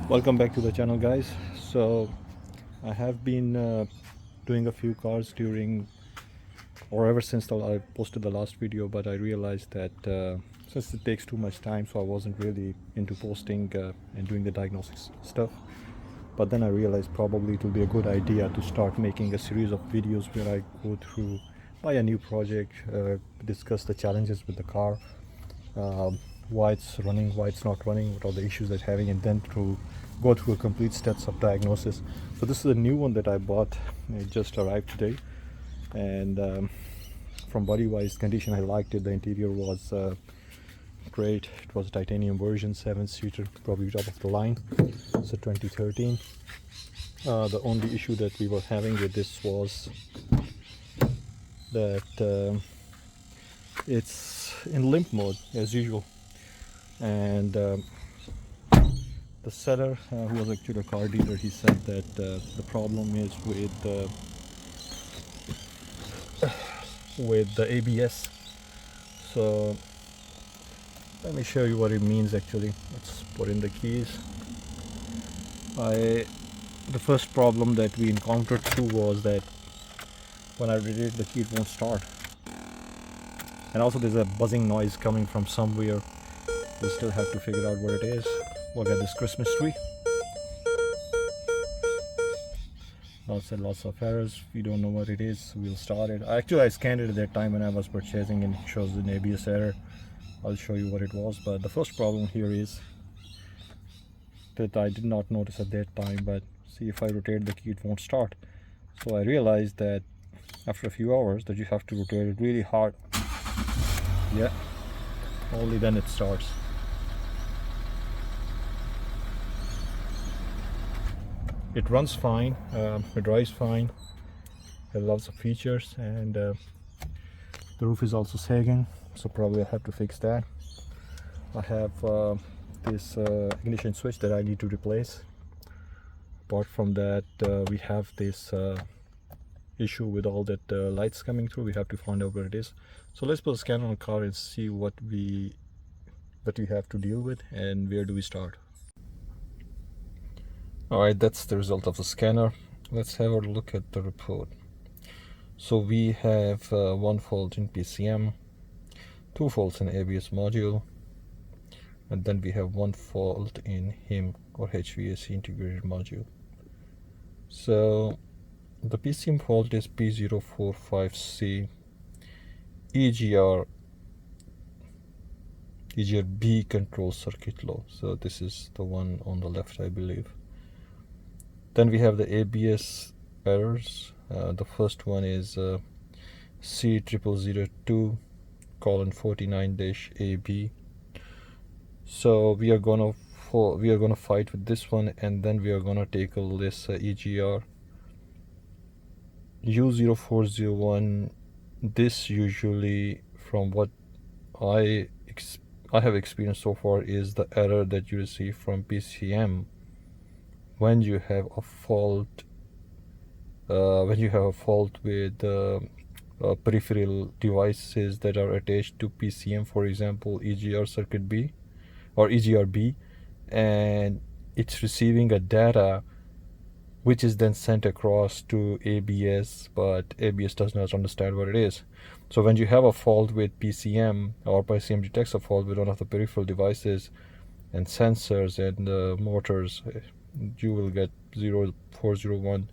Welcome back to the channel, guys. So I have been doing a few cars during or ever since I posted the last video, but I realized that since it takes too much time, so I wasn't really into posting and doing the diagnostics stuff. But then I realized probably it will be a good idea to start making a series of videos where I go through buy a new project, discuss the challenges with the car, why it's running, why it's not running, what are the issues it's having, and then to go through a complete steps of diagnosis. So this is a new one that I bought. It just arrived today, and from body-wise condition, I liked it. The interior was great. It was a titanium version, 7-seater, probably top of the line. It's a 2013. The only issue that we were having with this was that it's in limp mode as usual, and the seller, who was actually a car dealer, he said that the problem is with the ABS. So let me show you what it means actually. Let's put in the keys. The first problem that we encountered too was that when I rotate the key, it won't start, and also there's a buzzing noise coming from somewhere. We still have to figure out what it is. Look at this Christmas tree. Lots and lots of errors. We don't know what it is. We'll start it. Actually, I scanned it at that time when I was purchasing, and it shows an ABS error. I'll show you what it was. But the first problem here is that I did not notice at that time. But see, if I rotate the key, it won't start. So I realized that after a few hours that you have to rotate it really hard. Yeah, only then it starts. It runs fine, it drives fine, it has lots of features, and the roof is also sagging, so probably I have to fix that. I have this ignition switch that I need to replace. Apart from that, we have this issue with all that lights coming through. We have to find out where it is. So let's put a scan on the car and see what we have to deal with, and where do we start. Alright, that's the result of the scanner. Let's have a look at the report. So we have one fault in PCM, two faults in ABS module, and then we have one fault in HIM or HVAC integrated module. So the PCM fault is P045C EGR B control circuit low. So this is the one on the left, I believe. Then we have the ABS errors. The first one is C0002:49-AB. So we are gonna fight with this one, and then we are gonna tackle this EGR U0401. This usually, from what I have experienced so far, is the error that you receive from PCM when you have a fault with peripheral devices that are attached to PCM, for example EGR circuit B or EGRB, and it's receiving a data which is then sent across to ABS, but ABS does not understand what it is. So when you have a fault with PCM, or PCM detects a fault with one of the peripheral devices and sensors and motors, you will get 0401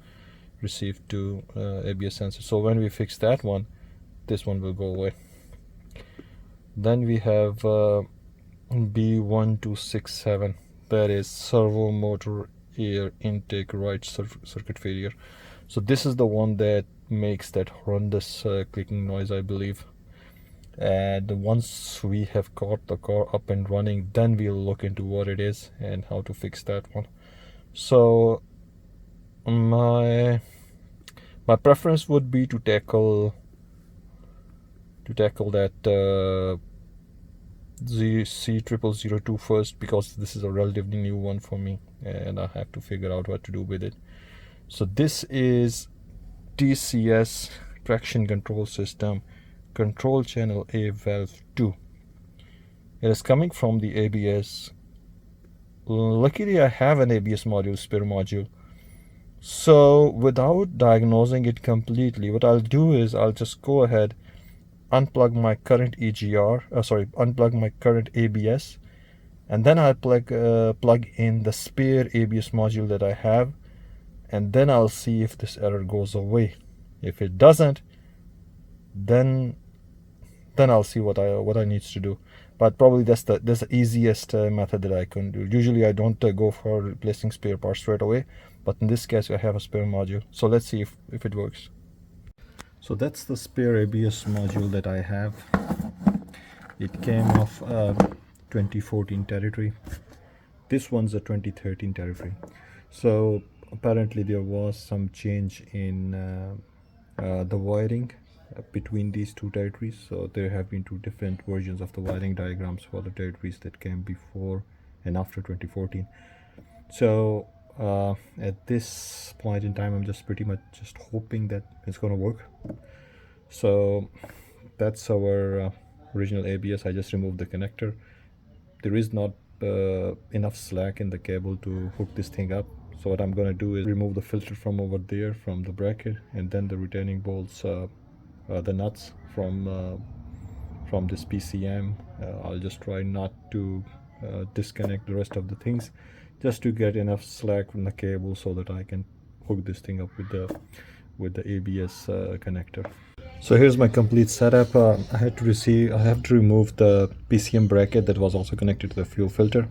received to ABS sensor. So when we fix that one, this one will go away. Then we have B1267, that is servo motor air intake right circuit failure. So this is the one that makes that horrendous clicking noise, I believe. And once we have got the car up and running, then we'll look into what it is and how to fix that one. So my preference would be to tackle that C0002 first, because this is a relatively new one for me and I have to figure out what to do with it. So this is TCS traction control system control channel A valve 2. It is coming from the ABS luckily I have an ABS module, spare module. So without diagnosing it completely, what I'll do is I'll just go ahead, unplug my current unplug my current ABS, and then I'll plug in the spare ABS module that I have, and then I'll see if this error goes away. If it doesn't, then I'll see what I need to do. But probably that's the easiest method that I can do. Usually I don't go for replacing spare parts straight away, but in this case I have a spare module. So let's see if it works. So that's the spare ABS module that I have. It came off 2014 territory. This one's a 2013 territory. So apparently there was some change in the wiring between these two territories. So there have been two different versions of the wiring diagrams for the territories that came before and after 2014. So at this point in time, I'm just pretty much just hoping that it's going to work. So that's our original ABS. I just removed the connector. There is not enough slack in the cable to hook this thing up. So what I'm going to do is remove the filter from over there from the bracket, and then the retaining bolts, the nuts from this PCM. I'll just try not to disconnect the rest of the things, just to get enough slack from the cable so that I can hook this thing up with the ABS connector. So here's my complete setup. I have to remove the PCM bracket that was also connected to the fuel filter.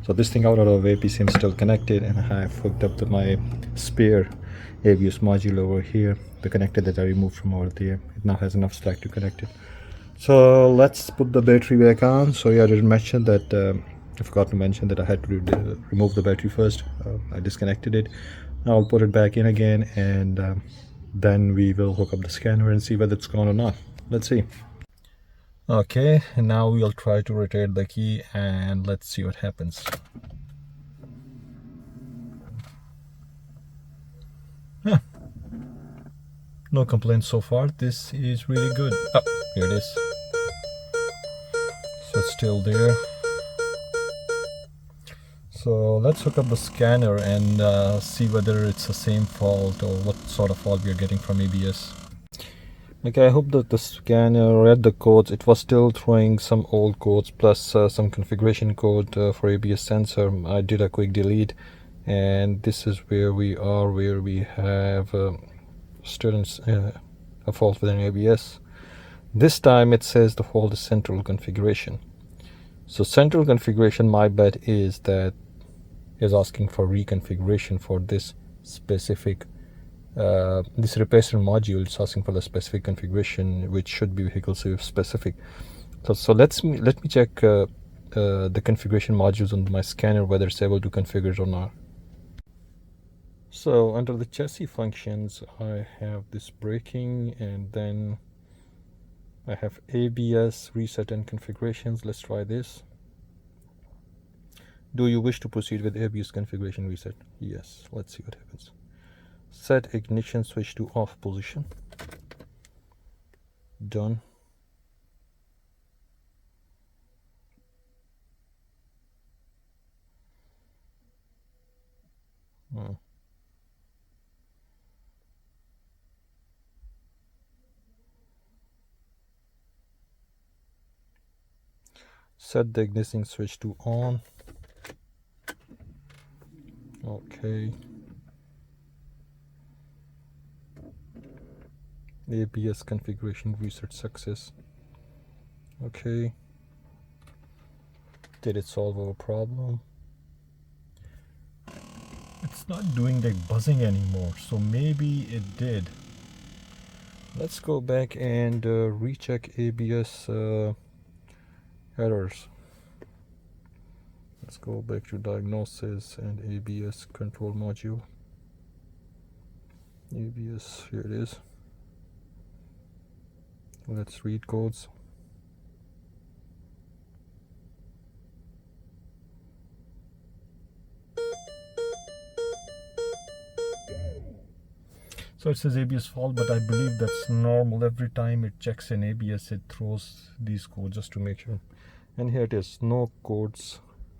So this thing out of the way, PCM is still connected, and I have hooked up to my spare ABS module over here, the connector that I removed from over there. It now has enough slack to connect it. So let's put the battery back on. So yeah, I didn't mention that, I forgot to mention that I had to remove the battery first. I disconnected it. Now I'll put it back in again, and then we will hook up the scanner and see whether it's gone or not. Let's see. Okay, and now we'll try to rotate the key and let's see what happens. Huh. No complaints so far. This is really good. Oh, here it is. So it's still there. So let's hook up the scanner and see whether it's the same fault or what sort of fault we are getting from ABS. Okay, I hope that the scanner read the codes. It was still throwing some old codes plus some configuration code for ABS sensor. I did a quick delete, and this is where we are, where we have students a fault with an ABS. This time it says the fault is central configuration. So central configuration, my bet is that is asking for reconfiguration for this specific this replacement module. Is asking for the specific configuration, which should be vehicle specific. So let me check the configuration modules on my scanner, whether it's able to configure it or not. So under the chassis functions, I have this braking, and then I have ABS reset and configurations. Let's try this. Do you wish to proceed with ABS configuration reset? Yes. Let's see what happens. Set ignition switch to off position. Done. Set the ignition switch to on. Okay. ABS configuration reset success. Okay. Did it solve our problem? It's not doing the buzzing anymore, so maybe it did. Let's go back and recheck ABS errors. Let's go back to diagnosis and ABS control module. ABS, here it is. Let's read codes. So it says ABS fault, but I believe that's normal. Every time it checks in ABS, it throws these codes just to make sure. And here it is, no codes,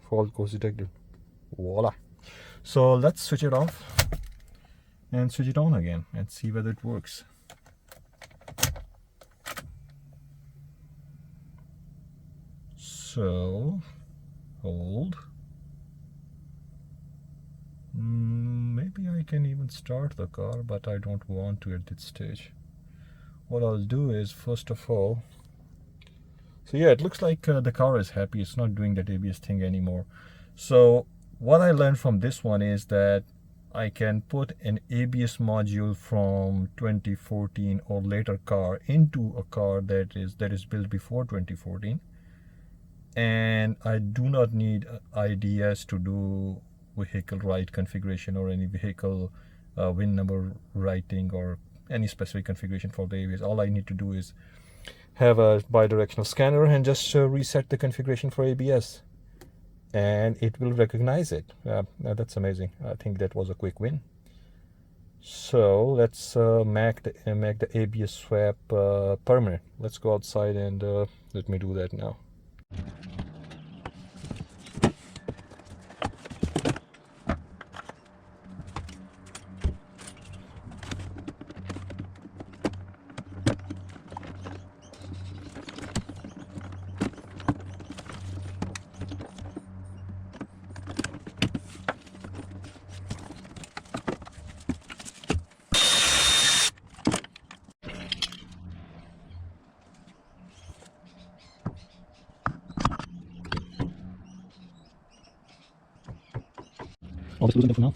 fault codes detected. Voila. So let's switch it off and switch it on again and see whether it works. So hold. Maybe I can even start the car, but I don't want to at this stage. What I'll do is, first of all, so yeah, it looks like the car is happy. It's not doing that ABS thing anymore. So what I learned from this one is that I can put an ABS module from 2014 or later car into a car that is built before 2014, and I do not need IDS to do vehicle write configuration or any vehicle VIN number writing or any specific configuration for the ABS. All I need to do is have a bidirectional scanner and just reset the configuration for ABS, and it will recognize it. That's amazing. I think that was a quick win. So let's make the ABS swap permanent. Let's go outside and let me do that now. All this loosened up for now.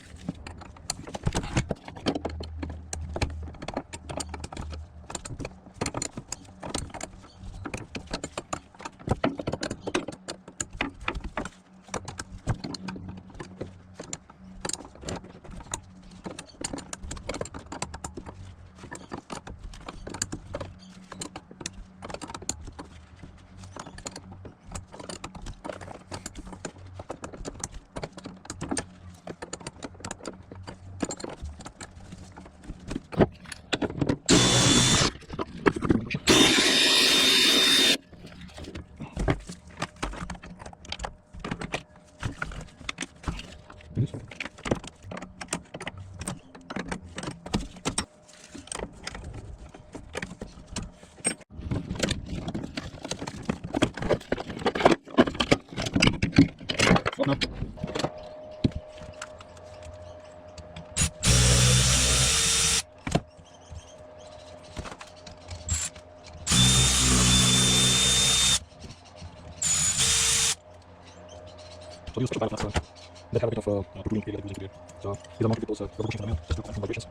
Oh, no. So use special pilot nuts that have a bit of protruding area that goes into there. So these are not to get those rubber bushings on them, just to prevent vibrations.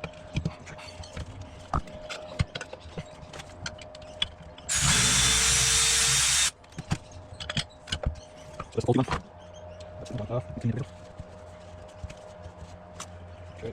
So that's the faulty one. That's the one off. Clean it a bit. Okay.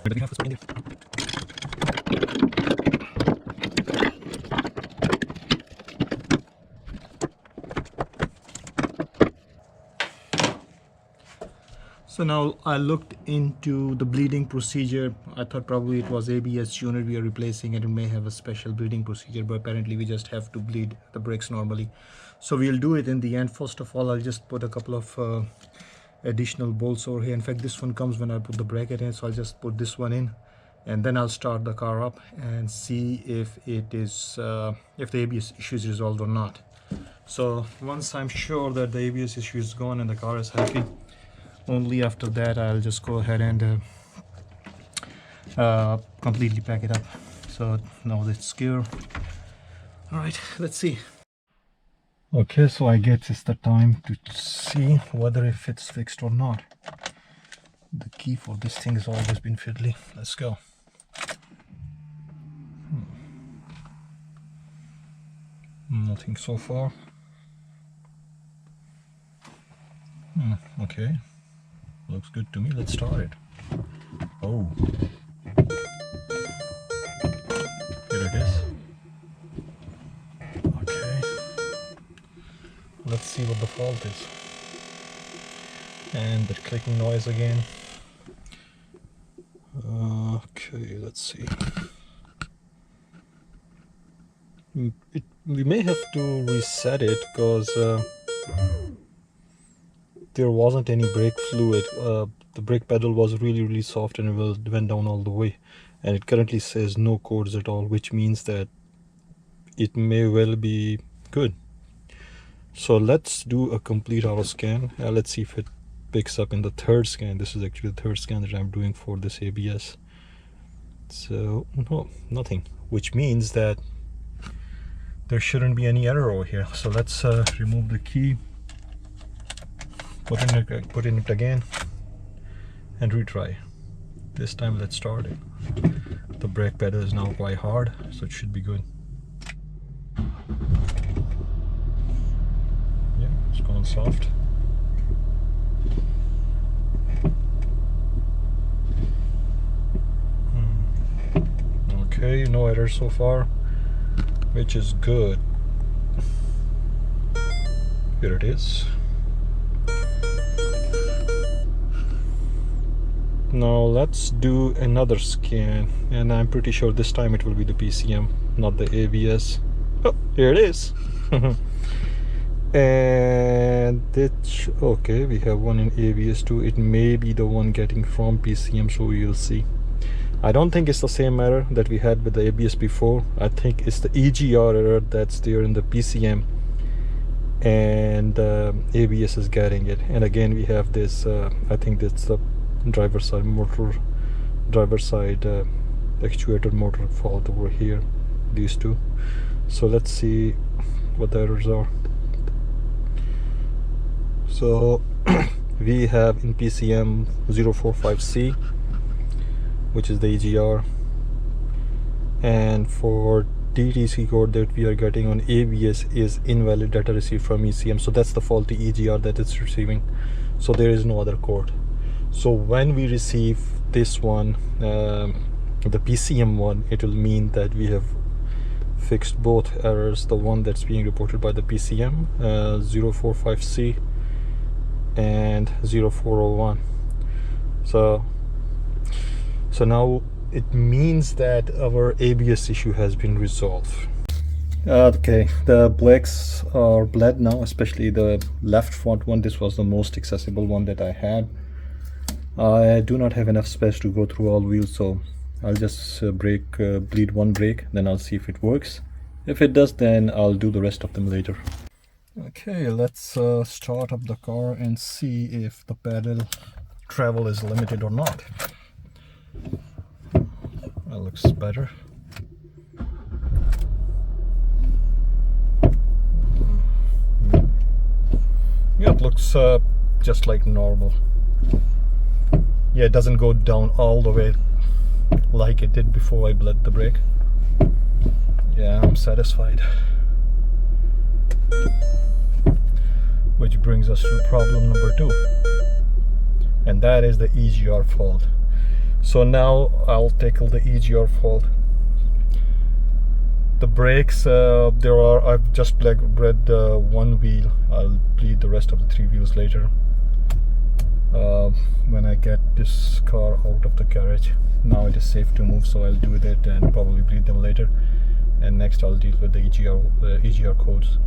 Where do we have this one in there? So now I looked into the bleeding procedure. I thought probably it was ABS unit we are replacing and it may have a special bleeding procedure, but apparently we just have to bleed the brakes normally. So we'll do it in the end. First of all, I'll just put a couple of additional bolts over here. In fact, this one comes when I put the bracket in, so I'll just put this one in and then I'll start the car up and see if it is if the ABS issue is resolved or not. So once I'm sure that the ABS issue is gone and the car is happy, only after that I'll just go ahead and completely pack it up. So now it's secure. All right, let's see. Okay, so I guess it's the time to see whether if it's fixed or not. The key for this thing has always been fiddly. Let's go. Nothing so far. Okay, looks good to me. Let's start it. Oh, here it is. Okay, let's see what the fault is. And the clicking noise again. Okay, let's see. We may have to reset it because there wasn't any brake fluid. The brake pedal was really soft and it went down all the way, and it currently says no codes at all, which means that it may well be good. So let's do a complete auto scan. Let's see if it picks up in the third scan. This is actually the third scan that I'm doing for this ABS. So no, nothing, which means that there shouldn't be any error over here. So let's remove the key, put in it again, and retry. This time let's start it. The brake pedal is now quite hard, so it should be good. Yeah, it's gone soft. Okay, no errors so far, which is good. Here it is. Now let's do another scan, and I'm pretty sure this time it will be the PCM, not the ABS. Oh, here it is. And it's okay, we have one in ABS too. It may be the one getting from PCM, so we'll see. I don't think it's the same error that we had with the ABS before. I think it's the EGR error that's there in the PCM, and ABS is getting it. And again we have this I think that's the driver side actuator motor fault over here, these two. So let's see what the errors are. So we have in PCM 045C, which is the EGR, and for DTC code that we are getting on ABS is invalid data received from ECM. So that's the faulty EGR that it's receiving, so there is no other code. So when we receive this one, the PCM one, it will mean that we have fixed both errors, the one that's being reported by the PCM 045C and 0401. So now it means that our ABS issue has been resolved. Okay, the brakes are bled now, especially the left front one. This was the most accessible one that I had. I do not have enough space to go through all wheels, so I'll just bleed one brake, then I'll see if it works. If it does, then I'll do the rest of them later. Okay, let's start up the car and see if the pedal travel is limited or not. That looks better. Yeah, it looks just like normal. Yeah, it doesn't go down all the way like it did before I bled the brake. Yeah, I'm satisfied. Which brings us to problem number 2, and that is the EGR fault. So now I'll tackle the EGR fault. The brakes, I've just bled one wheel. I'll bleed the rest of the 3 wheels later when I get this car out of the garage. Now it is safe to move, so I'll do that and probably bleed them later. And next I'll deal with the EGR codes.